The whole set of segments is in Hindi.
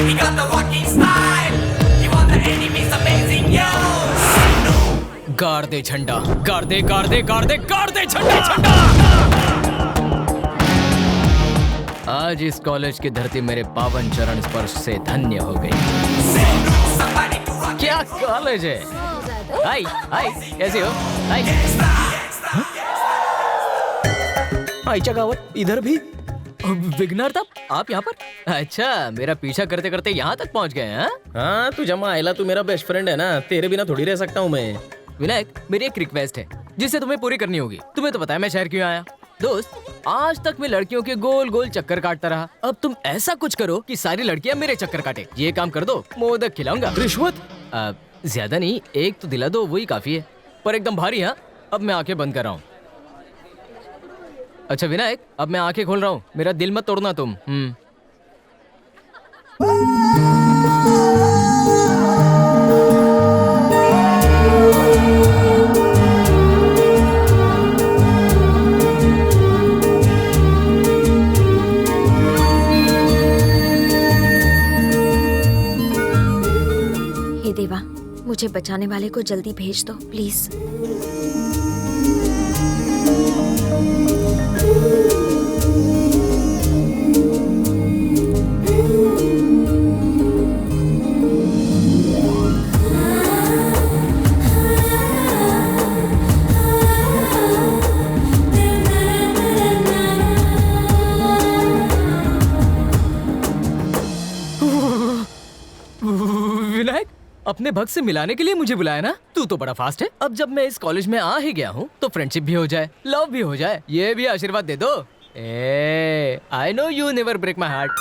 He got the walking style. He won the enemy's amazing yo. गाड़ दे झंडा, गाड़ दे, गाड़ दे, गाड़ दे, गाड़ दे झंडा, झंडा। आज इस कॉलेज की धरती मेरे पावन चरण स्पर्श से धन्य हो गई। क्या कॉलेज है? हाय हाय, कैसे हो? हाय। आईचा गावत इधर भी विघ्नर तब आप यहाँ पर? अच्छा, मेरा पीछा करते करते यहाँ तक पहुँच गए हैं? हाँ तू जमा आयला, तू मेरा बेस्ट फ्रेंड है ना, तेरे बिना थोड़ी रह सकता हूँ मैं। विनायक, मेरी एक रिक्वेस्ट है जिसे तुम्हें पूरी करनी होगी। तुम्हें तो पता है मैं शहर क्यों आया। दोस्त, आज तक मैं लड़कियों के गोल गोल चक्कर काटता रहा। अब तुम ऐसा कुछ करो कि सारी लड़कियां मेरे चक्कर काटे। ये काम कर दो, मोदक खिलाऊंगा। रिश्वत? ज्यादा नहीं, एक तो दिला दो, वही काफी है। पर एकदम भारी। हाँ, अब मैं आंखें बंद कर रहा हूँ। अच्छा विनायक, अब मैं आंखें खोल रहा हूँ, मेरा दिल मत तोड़ना तुम। हे देवा, मुझे बचाने वाले को जल्दी भेज दो प्लीज। विनायक, अपने भक्त से मिलाने के लिए मुझे बुलाया ना? तू तो बड़ा फास्ट है। अब जब मैं इस कॉलेज में आ ही गया हूँ तो फ्रेंडशिप भी हो जाए, लव भी हो जाए। ये भी आशीर्वाद दे दो। I know you never break my heart.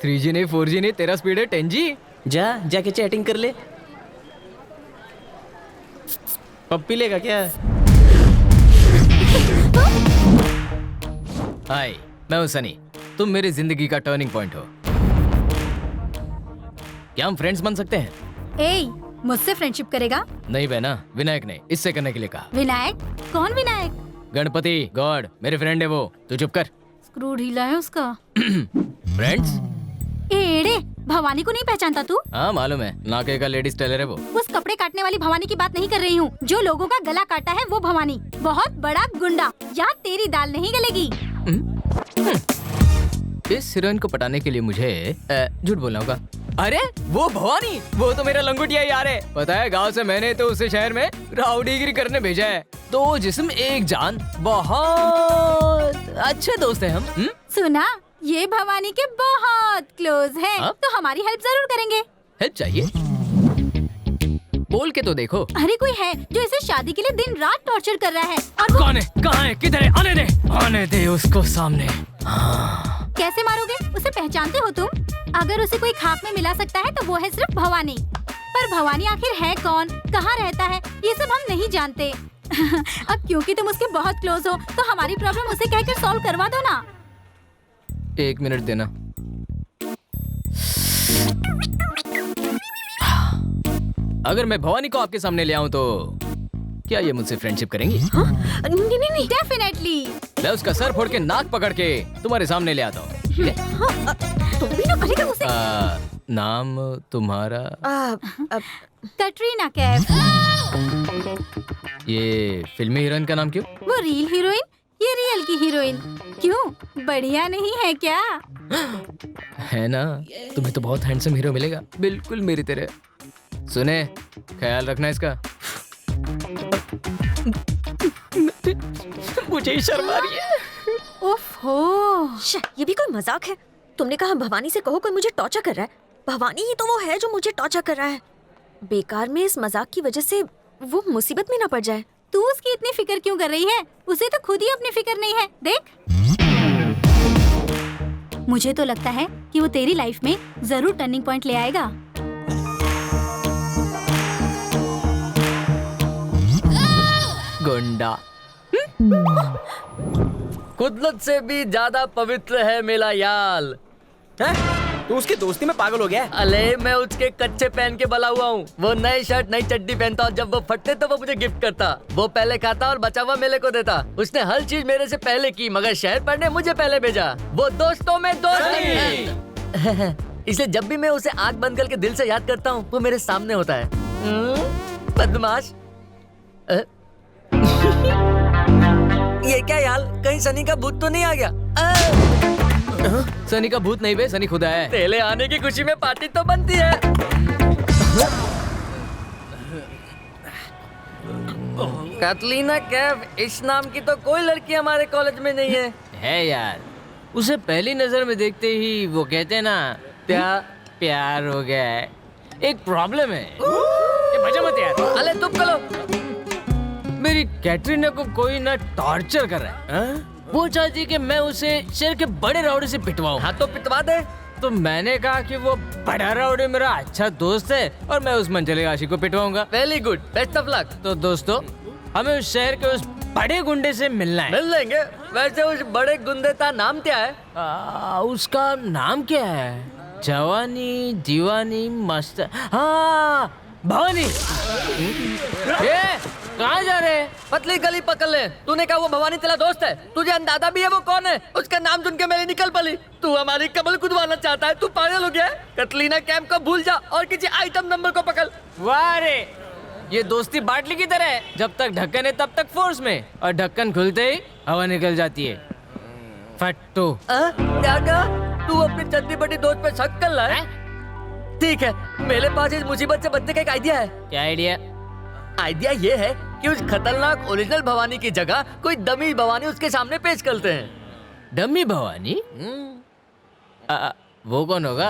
3G नहीं 4G नहीं, तेरा स्पीड है 10G। जाके चैटिंग कर ले। पप्पी लेगा क्या? हाय, मैं हूँ सनी। तुम मेरी जिंदगी का टर्निंग पॉइंट हो। क्या हम फ्रेंड्स बन सकते हैं? ए, मुझसे फ्रेंडशिप करेगा? नहीं बहना, विनायक ने इससे करने के लिए कहा। विनायक? कौन विनायक? गणपति गॉड, मेरे फ्रेंड है वो। तू चुप कर। स्क्रू ढीला है उसका। फ्रेंड्स? एड़े, भवानी को नहीं पहचानता तू? हाँ मालूम है, नाके का लेडीज टेलर है वो। उस कपड़े काटने वाली भवानी की बात नहीं कर रही हूँ। जो लोगों का गला काटा है वो भवानी, बहुत बड़ा गुंडा। यहाँ तेरी दाल नहीं गलेगी। इस हीरोइन को पटाने के लिए मुझे झूठ बोलना होगा। अरे वो भवानी, वो तो मेरा लंगोटिया यार है। पता है, गांव से मैंने तो उसे शहर में राउडीगिरी करने भेजा है। दो जिस्म एक जान, बहुत अच्छे दोस्त हैं हम। सुना, ये भवानी के बहुत क्लोज हैं। तो हमारी हेल्प जरूर करेंगे। हेल्प चाहिए? बोल के तो देखो। अरे कोई है जो इसे शादी के लिए दिन रात टॉर्चर कर रहा है। और वो कौन है? कहाँ है? किधर है? आने दे उसको सामने। कैसे मारोगे? उसे पहचानते हो तुम? अगर उसे कोई खाक में मिला सकता है तो वो है सिर्फ भवानी। पर भवानी आखिर है कौन, कहाँ रहता है, ये सब हम नहीं जानते। अब क्योंकि तुम उसके बहुत क्लोज हो तो हमारी प्रॉब्लम उसे कहकर सॉल्व करवा दो ना। 1 मिनट देना। अगर मैं भवानी को आपके सामने ले आऊं तो क्या ये मुझसे फ्रेंडशिप करेंगी? नहीं, डेफिनेटली। मैं उसका सर फोड़ के नाक पकड़ के तुम्हारे सामने ले आता हूँ। तुम भी ना करेगा उसे। नाम तुम्हारा? कटरीना कैफ। ये फिल्मी हीरोइन का नाम क्यों? वो रियल हीरोइन, ये रियल की हीरोइन। क्यों, बढ़िया नहीं है क्या? है ना, तुम्हें तो बहुत हैंडसम हीरो मिलेगा, बिल्कुल मेरी तरह। सुने, ख्याल रखना इसका। मुझे ही शर्म आ रही है। ओफो, ये भी कोई मजाक है? तुमने कहा भवानी से कहो कोई मुझे टॉर्चर कर रहा है। भवानी ही तो वो है जो मुझे टॉर्चर कर रहा है। बेकार में इस मजाक की वजह से वो मुसीबत में ना पड़ जाए। तू उसकी इतनी फिक्र क्यों कर रही है? उसे तो खुद ही अपनी फिक्र नहीं है। देख, मुझे तो लगता है कि वो तेरी लाइफ में जरूर टर्निंग पॉइंट ले आएगा। गुंडा। कुदरत से भी ज्यादा पवित्र है मेरा याल। है? तू उसकी दोस्ती में पागल हो गया है। अले मैं उसके कच्चे पहन के बला हुआ हूँ। वो नई शर्ट नई चड्डी पहनता और जब वो फटते तो वो मुझे गिफ्ट करता। वो पहले खाता और बचा हुआ मेले को देता। उसने हर चीज मेरे से पहले की, मगर शहर पढ़ने मुझे पहले भेजा। वो दोस्तों में दोस्त इसलिए जब भी मैं उसे आंख बंद करके दिल से याद करता हूँ वो मेरे सामने होता है। बदमाश। ये क्या यार, कहीं सनी का भूत तो नहीं आ गया? सनी का भूत नहीं बे, सनी खुदा है। तेले आने की खुशी में पार्टी तो बनती है। कैटलीना कैफ इस नाम की तो कोई लड़की हमारे कॉलेज में नहीं है यार, उसे पहली नजर में देखते ही वो कहते हैं ना प्यार हो गया है। एक प्रॉब्लम है, ये मजा मत यार। अरे तुम करो। मेरी कैटरीना को कोई ना टॉर्चर कर रहा है। वो चाहती कि मैं उसे शहर के बड़े राउडी से पिटवाऊं। हाँ तो पिटवा दे। तो मैंने कहा कि वो बड़ा राउडी मेरा अच्छा दोस्त है और मैं उस मंजले आशिक को पिटवाऊंगा। Very good, best of luck. तो दोस्तों, हमें उस शहर के उस बड़े गुंडे से मिलना है। मिल लेंगे। वैसे उस बड़े गुंडे का नाम क्या है? उसका नाम क्या है? जवानी दीवानी मस्त। हाँ, भवानी। कहाँ जा रहे हैं? पतली गली पकड़ ले। तूने कहा वो भवानी तेरा दोस्त है, तुझे अंदाजा भी है वो कौन है? उसका नाम सुन के मेरी निकल पली। तू हमारी कमल कुदवाना चाहता है? तू पागल हो गया है? कैटलीना कैफ को भूल जा और किसी आइटम नंबर को पकड़। वाह रे, ये दोस्ती बाटली की तरह है। जब तक ढक्कन है तब तक फोर्स में, और ढक्कन खुलते ही हवा निकल जाती है। फट्टू। क्या कहा? तू अपनी चंदी बड़ी दोस्त पे शक कर रहा है? ठीक है, मेरे पास इस मुसीबत से बचने का एक आइडिया है। क्या आइडिया? आइडिया ये है कि उस खतरनाक ओरिजिनल भवानी की जगह कोई डमी भवानी उसके सामने पेश करते हैं। डमी भवानी? वो कौन होगा?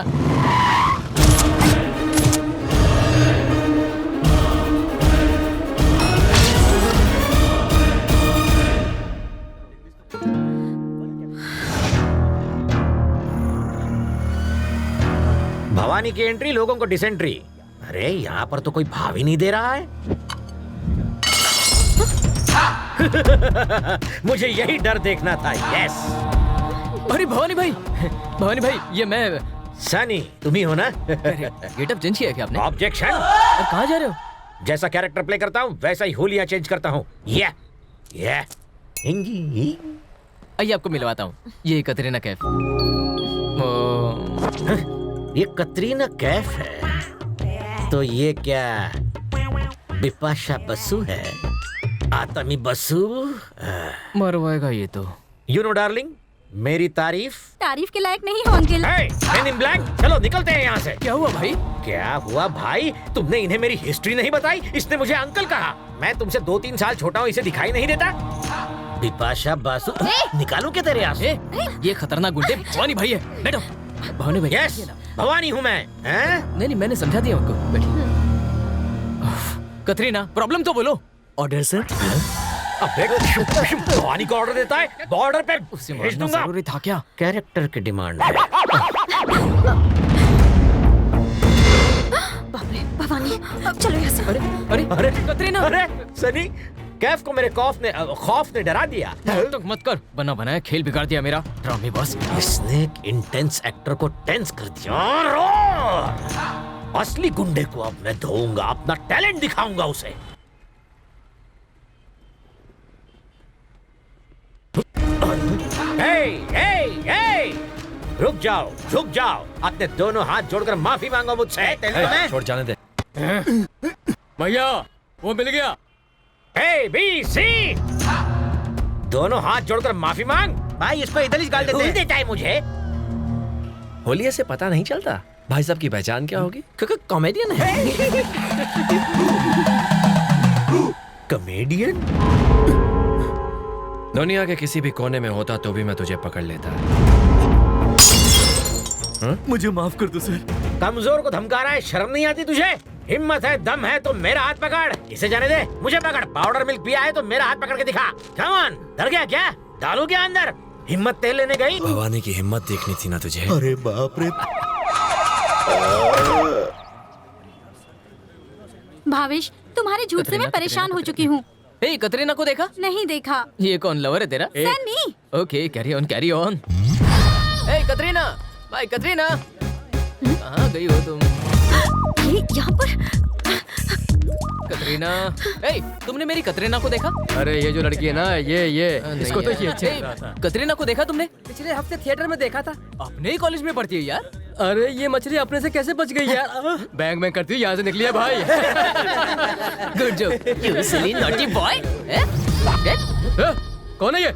भवानी की एंट्री, लोगों को डिसेंट्री। अरे यहाँ पर तो कोई भाव ही नहीं दे रहा है। मुझे यही डर देखना था। यस। अरे भवानी भाई, ये मैं सनी, तुम ही हो ना? गेटअप चेंज किया क्या आपने? ऑब्जेक्शन। कहाँ जा रहे हो? जैसा कैरेक्टर प्ले करता हूँ वैसा ही होलिया चेंज करता हूँ। ये आइए आपको मिलवाता हूँ। ये कतरीना कैफ। ये कतरीना कैफ है तो ये क्या बिपाशा बसु है? आतमी बसु मरवाएगा ये तो। यू नो डार्लिंग, मेरी तारीफ के लायक नहीं हो अंकिल। Men in black, चलो निकलते हैं यहाँ से। क्या हुआ भाई? क्या हुआ भाई? तुमने इन्हें मेरी हिस्ट्री नहीं बताई, इसने मुझे अंकल कहा। मैं तुमसे 2-3 साल छोटा हूँ, इसे दिखाई नहीं देता? बिपाशा बासु, निकालूं क्या तेरे आंसू? ये खतरनाक गुंडे भवानी भाई है। बैठो। भवानी भाई। यस, भवानी हूँ मैं। नहीं, मैंने समझा दिया उनको। बैठिए। कतरीना, प्रॉब्लम तो बोलो। Order sir. अबे भवानी को ऑर्डर देता है? बॉर्डर पे उससे भेज मारना दूंगा। जरूरी था क्या? कैरेक्टर की डिमांड है। बाप रे, भवानी, अब चलो यहाँ से। अरे कतरीना। अरे सनी, कैफ को मेरे खौफ ने डरा दिया। तो मत कर, बना बनाया खेल बिगाड़ दिया मेरा। ड्रामे बस। इसने एक इंटेंस एक्टर को टेंस कर दिया। असली गुंडे को अब मैं धोऊंगा, अपना टैलेंट दिखाऊंगा उसे। रुक जाओ, झुक जाओ, अपने दोनों हाथ जोड़कर माफी मांगो मुझसे। छोड़ जाने दे। भैया, वो मिल गया। ए बी सी, दोनों हाथ जोड़कर माफी मांग। भाई इसको इधर ही गाल देते हैं। देता है मुझे। होलिया से पता नहीं चलता भाई साहब की पहचान क्या होगी? क्योंकि कॉमेडियन है। कॉमेडियन? दुनिया के किसी भी कोने में होता तो भी मैं तुझे पकड़ लेता। मुझे माफ कर दो सर। कमजोर को धमका रहा है, शर्म नहीं आती तुझे? हिम्मत है, दम है तो मेरा हाथ पकड़। इसे जाने दे, मुझे पकड़। पाउडर मिल्क पिया है तो मेरा हाथ पकड़ के दिखा। कम ऑन, डर गया क्या? डालू क्या अंदर? हिम्मत तेल लेने गई? भवानी की हिम्मत देखनी थी ना तुझे। अरे बाप रे। भावेश, तुम्हारे झूठ से मैं परेशान हो चुकी हूँ। हे, कतरीना को देखा? नहीं देखा। ये कौन लवर है तेरा? Sunny. Okay, carry on. Hey Katrina, भाई कतरीना, कहाँ गई हो तुम? ये यहाँ पर कतरीना, ए, तुमने मेरी कतरीना को देखा? अरे ये जो लड़की है ना, ये इसको तो ये अच्छे कतरीना को देखा तुमने? पिछले हफ्ते थिएटर में देखा था। अपने ही कॉलेज में पढ़ती है यार। अरे ये मछली अपने से कैसे बच गई यार? बैंग बैंग करती हुई यहाँ से निकली है भाई। Good job, you silly naughty boy. कौन है ये?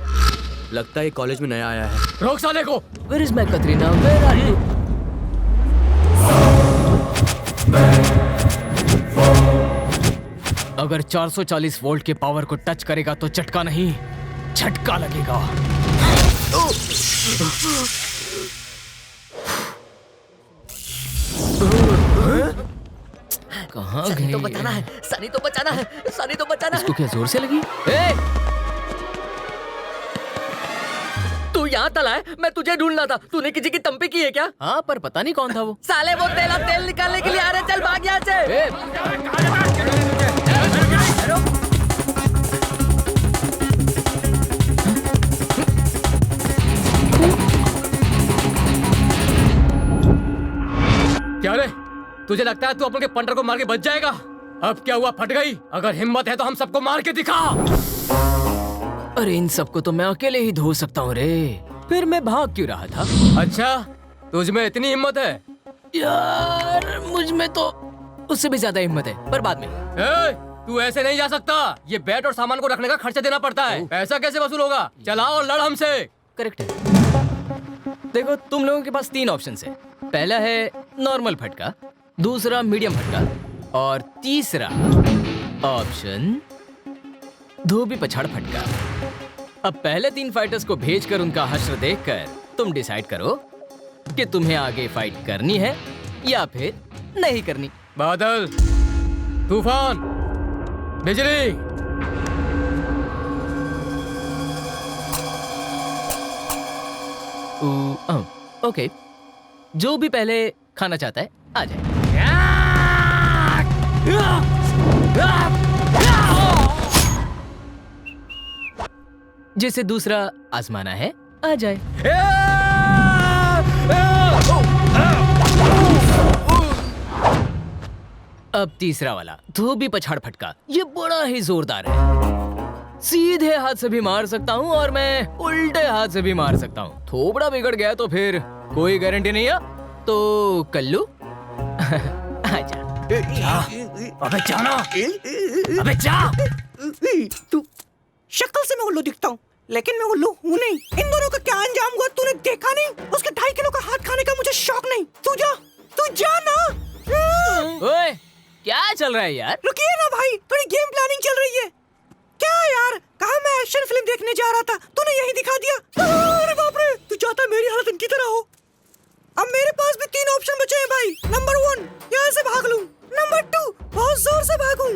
लगता है ये कॉलेज में नया आया है। रोक साले को। Where is my Katrina? Where are you? अगर 440 वोल्ट के पावर को टच करेगा तो झटका नहीं, झटका लगेगा। कहाँ गए? तो बचाना है, सनी तो बचाना है, सनी तो बचाना है। इसको क्या जोर से लगी? ए! तू यहाँ तला है, मैं तुझे ढूंढ रहा था। तूने किसी की तंपी की है क्या? हाँ, पर पता नहीं कौन था वो। साले वो तेल निकालने के लिए आ रहे, चल भाग यहाँ से। ए! क्या रे? तुझे लगता है तू अपन के पंटर को मार के बच जाएगा? अब क्या हुआ, फट गई? अगर हिम्मत है तो हम सबको मार के दिखा। अरे इन सबको तो मैं अकेले ही धो सकता हूँ रे। फिर मैं भाग क्यों रहा था? अच्छा, तुझ में इतनी हिम्मत है? यार मुझ में तो उससे भी ज्यादा हिम्मत है, पर बाद में। ए, तू ऐसे नहीं जा सकता। ये बैट और सामान को रखने का खर्चा देना पड़ता है। पैसा कैसे वसूल होगा? चलाओ और लड़ हमसे। करेक्ट है। देखो, तुम लोगों के पास 3 ऑप्शन है। पहला है नॉर्मल फटका, दूसरा मीडियम फटका और तीसरा ऑप्शन धोबी पछाड़ फटका। अब पहले 3 फाइटर्स को भेजकर उनका हश्र देखकर तुम डिसाइड करो कि तुम्हें आगे फाइट करनी है या फिर नहीं करनी। बादल, तूफान, बिजली। ओके, जो भी पहले खाना चाहता है आ जाए। जिसे दूसरा आजमाना है आ जाए। अब तीसरा वाला धोबी पछाड़ फटका, ये बड़ा ही जोरदार है। सीधे हाथ से भी मार सकता हूँ और मैं उल्टे हाथ से भी मार सकता हूँ। थोबड़ा बिगड़ गया तो फिर कोई गारंटी नहीं है। तो कल्लू आजा। अबे जाना, अबे जा। तू शक्ल से मैं उल्लू दिखता हूँ, लेकिन मैं उल्लू हूँ नहीं। इन दोनों का क्या अंजाम हुआ तूने देखा नहीं? उसके 2.5 किलो का हाथ खाने का मुझे शौक नहीं। तू जा ना। ओए, क्या चल रहा है यार? रुकिए ना भाई, थोड़ी गेम प्लानिंग चल रही है। क्या यार, कहा मैं एक्शन फिल्म देखने जा रहा था, तूने यही दिखा दिया। अरे बाप रे, तू चाहता मेरी हालत इनकी तरह हो? अब मेरे पास भी 3 ऑप्शन बचे हैं भाई। नंबर 1, यहाँ से भाग लूं। नंबर 2, बहुत जोर से भागूं।